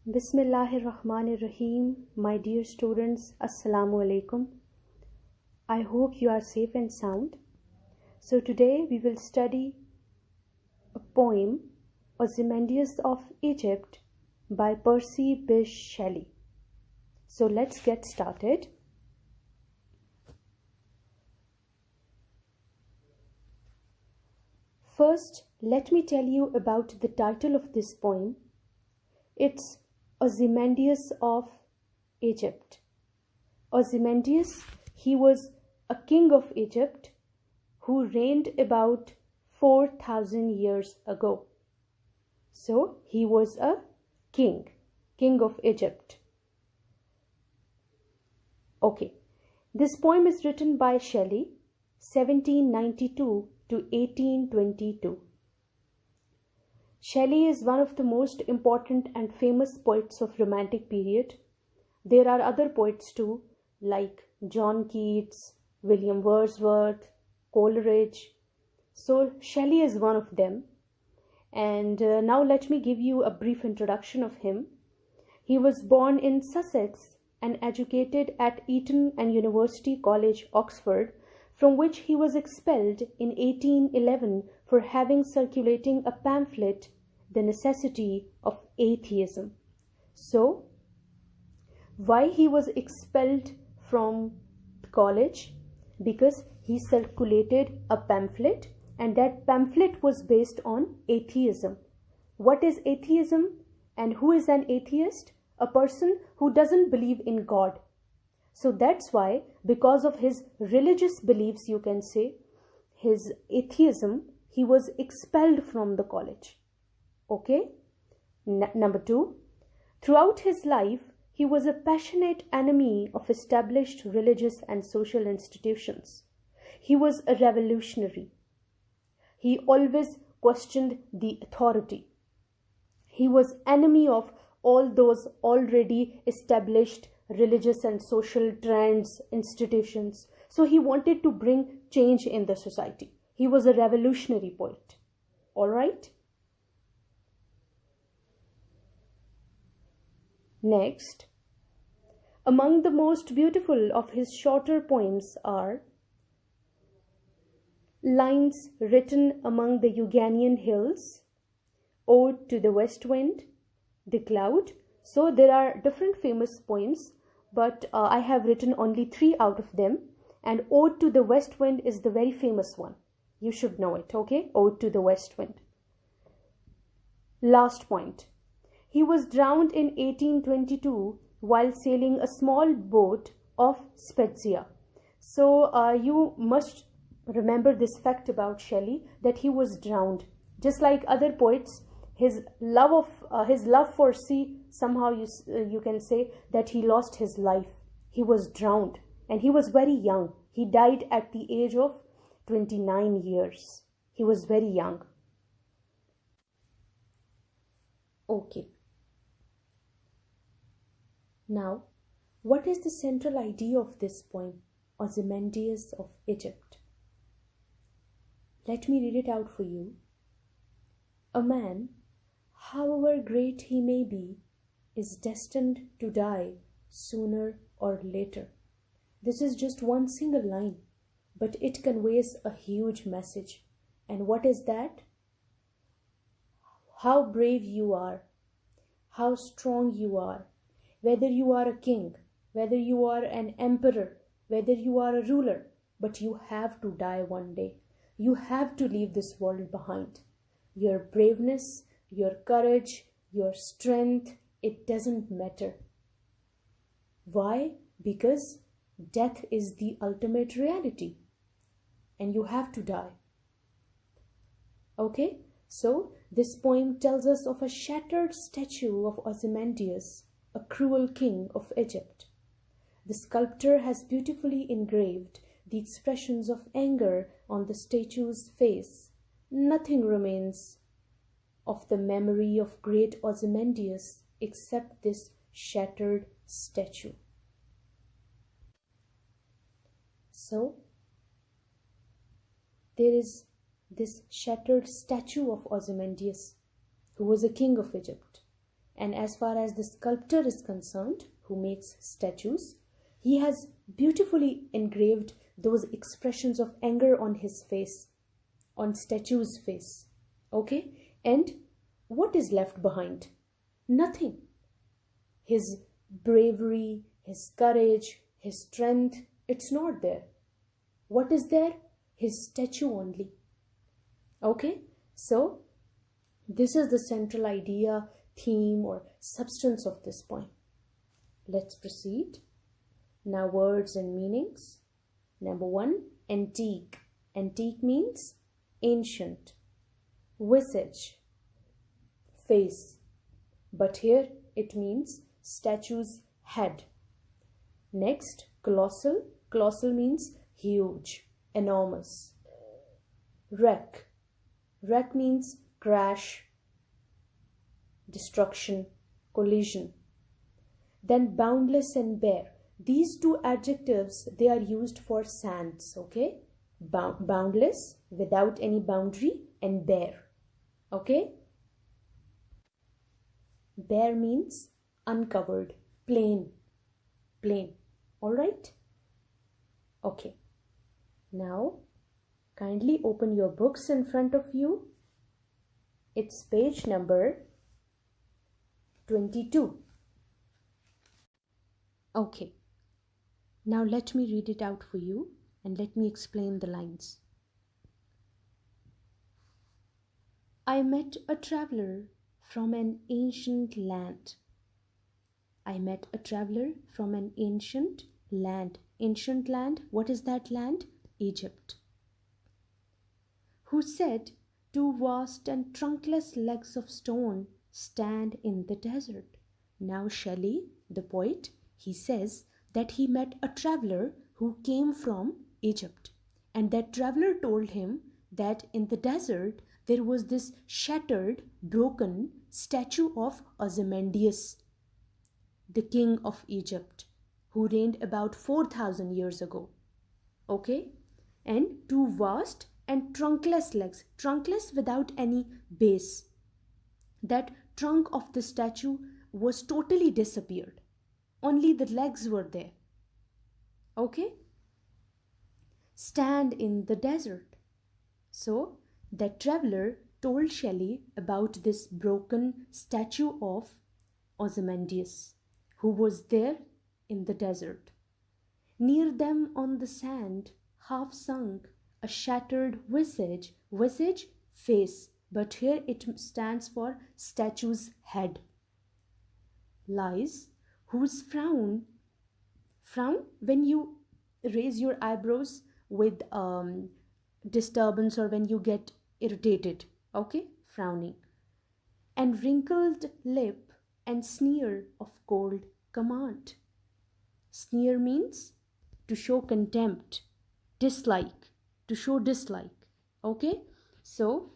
Bismillahirrahmanirrahim. My dear students, Assalamu alaikum. I hope you are safe and sound. So today we will study a poem, Ozymandias of Egypt by Percy Bysshe Shelley. So let's get started. First, let me tell you about the title of this poem. It's Ozymandias of Egypt. Ozymandias, he was a king of Egypt who reigned about 4,000 years ago. So he was a king of Egypt. Okay, this poem is written by Shelley, 1792 to 1822. Shelley is one of the most important and famous poets of Romantic period. There are other poets too, like John Keats, William Wordsworth, Coleridge. So Shelley is one of them. And now let me give you a brief introduction of him. He was born in Sussex and educated at Eton and University College, Oxford, from which he was expelled in 1811 for having circulating a pamphlet, The Necessity of Atheism. So, why he was expelled from college? Because he circulated a pamphlet, and that pamphlet was based on atheism. What is atheism and who is an atheist? A person who doesn't believe in God. So that's why, because of his religious beliefs, you can say, his atheism, he was expelled from the college. Okay? Number 2, throughout his life, he was a passionate enemy of established religious and social institutions. He was a revolutionary. He always questioned the authority. He was enemy of all those already established religious and social trends, institutions. So he wanted to bring change in the society. He was a revolutionary poet. All right? Next, among the most beautiful of his shorter poems are Lines Written Among the Euganean Hills, Ode to the West Wind, The Cloud. So there are different famous poems, but I have written only 3 out of them, and Ode to the West Wind is the very famous one. You should know it, okay? Ode to the West Wind. Last point. He was drowned in 1822 while sailing a small boat off Spezia. So you must remember this fact about Shelley, that he was drowned. Just like other poets, his love for sea, somehow you can say that he lost his life. He was drowned, and he was very young. He died at the age of 29 years. He was very young. Okay. Now, what is the central idea of this poem, Ozymandias of Egypt? Let me read it out for you. A man, however great he may be, is destined to die sooner or later. This is just one single line, but it conveys a huge message. And what is that? How brave you are, how strong you are, whether you are a king, whether you are an emperor, whether you are a ruler, but you have to die one day. You have to leave this world behind. Your braveness, your courage, your strength, it doesn't matter. Why? Because death is the ultimate reality, and you have to die. Okay? So, this poem tells us of a shattered statue of Ozymandias, a cruel king of Egypt. The sculptor has beautifully engraved the expressions of anger on the statue's face. Nothing remains of the memory of great Ozymandias except this shattered statue. So, there is this shattered statue of Ozymandias, who was a king of Egypt. And as far as the sculptor is concerned, who makes statues, he has beautifully engraved those expressions of anger on his face, on statue's face. Okay? And what is left behind? Nothing. His bravery, his courage, his strength, it's not there. What is there? His statue only. Okay? So, this is the central idea, theme, or substance of this poem. Let's proceed. Now, words and meanings. Number 1, antique. Antique means ancient. Visage, face. But here it means statue's head. Next, colossal. Colossal means huge, enormous. Wreck. Wreck means crash, destruction, collision. Then boundless and bare. These two adjectives, they are used for sands, okay? Boundless, without any boundary, and bare, okay? Bare means uncovered, plain, all right? Okay. Now, kindly open your books in front of you. It's page number 22. Okay. Now let me read it out for you and let me explain the lines. I met a traveler from an ancient land. I met a traveler from an ancient land. Ancient land, what is that land? Egypt. Who said, 2 vast and trunkless legs of stone stand in the desert. Now Shelley, the poet, he says that he met a traveler who came from Egypt. And that traveler told him that in the desert there was this shattered, broken statue of Ozymandias, the king of Egypt, who reigned about 4,000 years ago. Okay? And 2 vast and trunkless legs, trunkless without any base. That trunk of the statue was totally disappeared. Only the legs were there. Okay? Stand in the desert. So, that traveler told Shelley about this broken statue of Ozymandias, who was there in the desert. Near them on the sand, half sunk, a shattered visage, visage, face, but here it stands for statue's head, lies, whose frown when you raise your eyebrows with disturbance or when you get irritated, okay, frowning, and wrinkled lip and sneer of cold command. Sneer means to show contempt, dislike, to show dislike, okay? So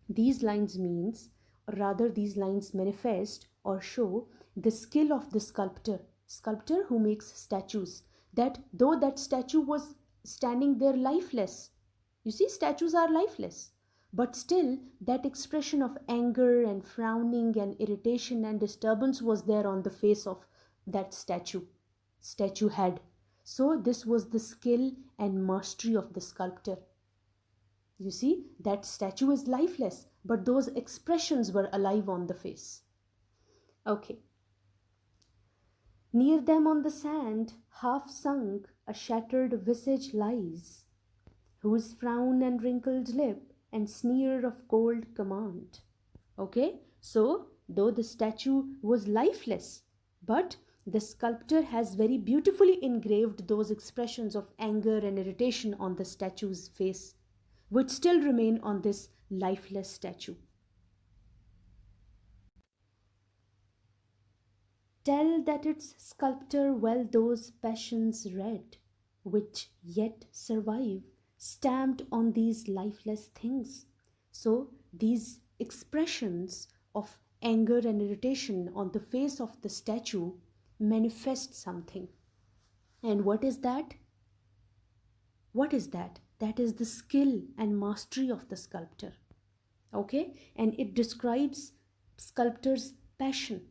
these lines means, or rather these lines manifest or show the skill of the sculptor who makes statues, that though that statue was standing there lifeless, you see, statues are lifeless, but still that expression of anger and frowning and irritation and disturbance was there on the face of that statue head. So this was the skill and mastery of the sculptor. You see, that statue is lifeless, but those expressions were alive on the face. Okay. Near them on the sand, half sunk, a shattered visage lies, whose frown and wrinkled lip and sneer of cold command. Okay, so though the statue was lifeless, but the sculptor has very beautifully engraved those expressions of anger and irritation on the statue's face, which still remain on this lifeless statue. Tell that its sculptor well those passions read, which yet survive, stamped on these lifeless things. So these expressions of anger and irritation on the face of the statue manifest something. And what is that? What is that? That is the skill and mastery of the sculptor. Okay? And it describes sculptor's passion.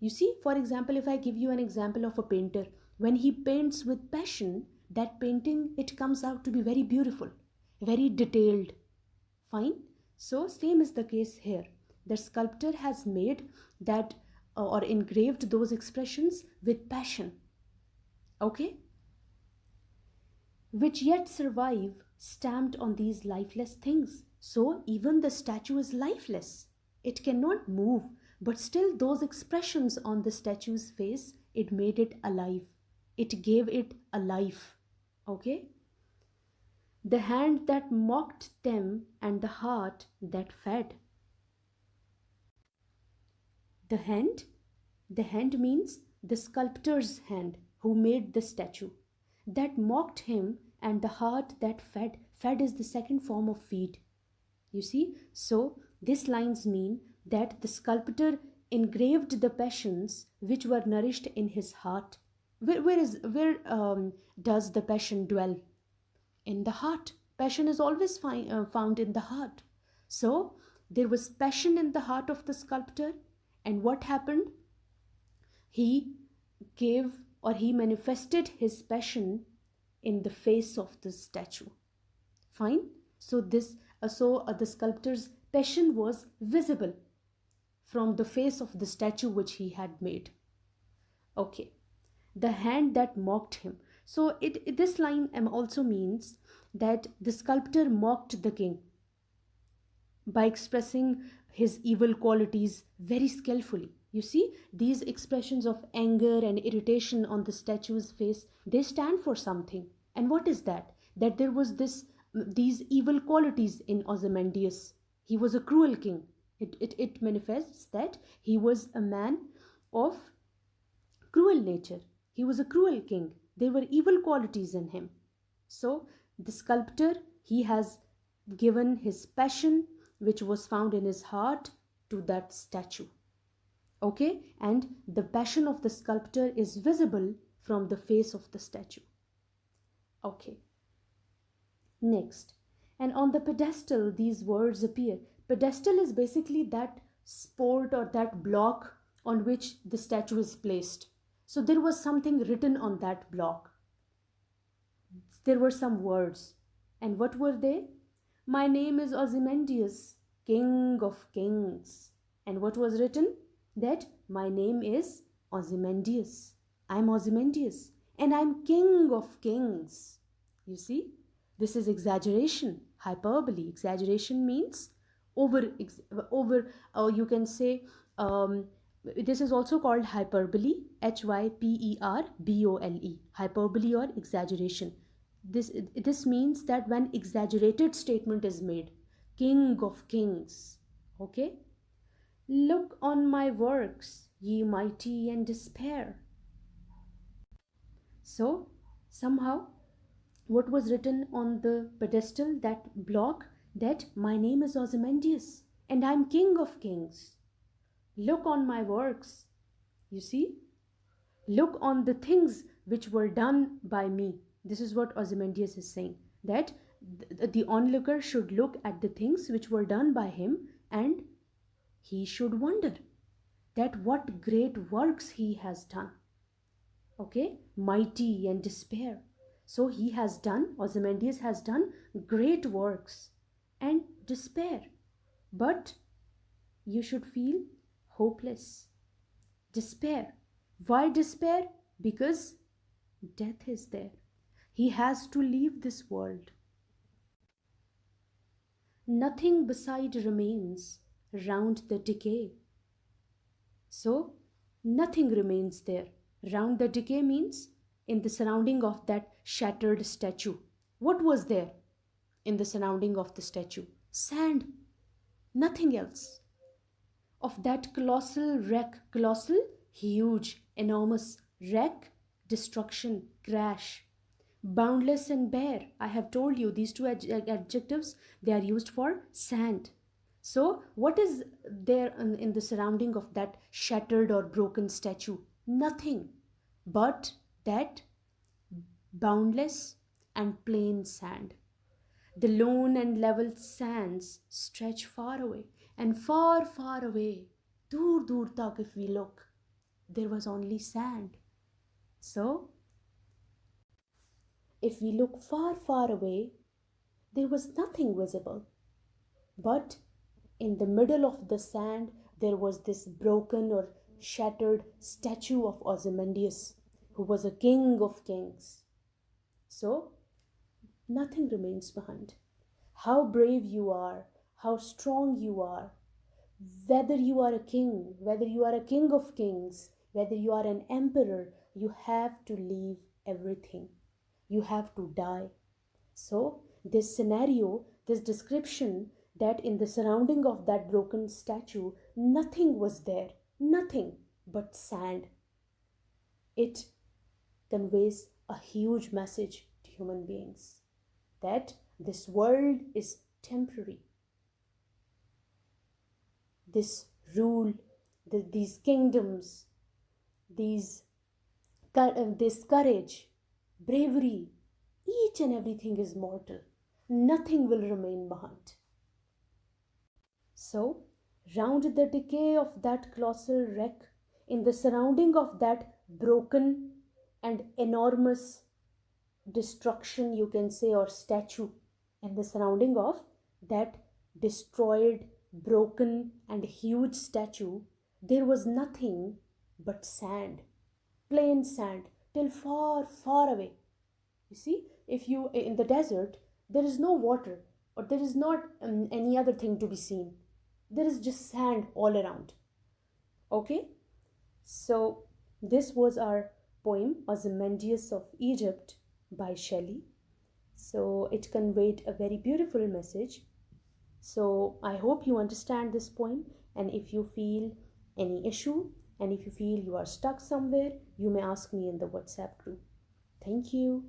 You see, for example, if I give you an example of a painter, when he paints with passion, that painting, it comes out to be very beautiful, very detailed. Fine. So same is the case here. The sculptor has made that or engraved those expressions with passion. Okay, which yet survive stamped on these lifeless things. So even the statue is lifeless. It cannot move, but still those expressions on the statue's face, it made it alive. It gave it a life. Okay? The hand that mocked them and the heart that fed. The hand? The hand means the sculptor's hand who made the statue. That mocked him and the heart that fed. Fed is the second form of feed. You see? So these lines mean that the sculptor engraved the passions which were nourished in his heart. Where does the passion dwell? In the heart. Passion is always found in the heart. So there was passion in the heart of the sculptor, and what happened? He gave or he manifested his passion in the face of the statue. Fine. So the sculptor's passion was visible from the face of the statue which he had made. Okay. The hand that mocked him. So this line also means that the sculptor mocked the king by expressing his evil qualities very skillfully. You see, these expressions of anger and irritation on the statue's face, they stand for something. And what is that? That there was these evil qualities in Ozymandias. He was a cruel king. It manifests that he was a man of cruel nature. He was a cruel king. There were evil qualities in him. So the sculptor, he has given his passion, which was found in his heart, to that statue. Okay, and the passion of the sculptor is visible from the face of the statue. Okay, next, and on the pedestal these words appear. Pedestal is basically that support or that block on which the statue is placed. So there was something written on that block. There were some words, and what were they? My name is Ozymandias, King of Kings. And what was written? That my name is Ozymandias. I'm Ozymandias, and I'm King of Kings. You see, this is exaggeration, hyperbole. Exaggeration means you can say, this is also called hyperbole, hyperbole, hyperbole or exaggeration. This means that when exaggerated statement is made, King of Kings. Okay? Look on my works, ye mighty, and despair. So, somehow, what was written on the pedestal, that block, that my name is Ozymandias, and I'm King of Kings. Look on my works. You see? Look on the things which were done by me. This is what Ozymandias is saying, that the onlooker should look at the things which were done by him, and he should wonder that what great works he has done. Okay, mighty and despair. So he has done, Ozymandias has done great works and despair. But you should feel hopeless. Despair. Why despair? Because death is there. He has to leave this world. Nothing beside remains round the decay. So, nothing remains there. Round the decay means in the surrounding of that shattered statue. What was there in the surrounding of the statue? Sand. Nothing else. Of that colossal wreck, colossal, huge, enormous wreck, destruction, crash. Boundless and bare. I have told you these two adjectives, they are used for sand. So what is there in the surrounding of that shattered or broken statue? Nothing but that boundless and plain sand. The lone and level sands stretch far away and far, far away dur dur tak if we look, there was only sand. So, if we look far, far away, there was nothing visible. But in the middle of the sand, there was this broken or shattered statue of Ozymandias, who was a king of kings. So, nothing remains behind. How brave you are, how strong you are, whether you are a king, whether you are a king of kings, whether you are an emperor, you have to leave everything. You have to die. So, this scenario, this description that in the surrounding of that broken statue, nothing was there, nothing but sand. It conveys a huge message to human beings that this world is temporary. This rule, these kingdoms, this courage, bravery, each and everything is mortal. Nothing will remain behind. So, round the decay of that colossal wreck, in the surrounding of that broken and enormous destruction, you can say, or statue, in the surrounding of that destroyed, broken, and huge statue, there was nothing but sand, plain sand, till far, far away. You see, if you in the desert, there is no water, or there is not any other thing to be seen. There is just sand all around. Okay, so this was our poem Ozymandias of Egypt by Shelley. So it conveyed a very beautiful message. So I hope you understand this poem, and if you feel any issue, and if you feel you are stuck somewhere, you may ask me in the WhatsApp group. Thank you.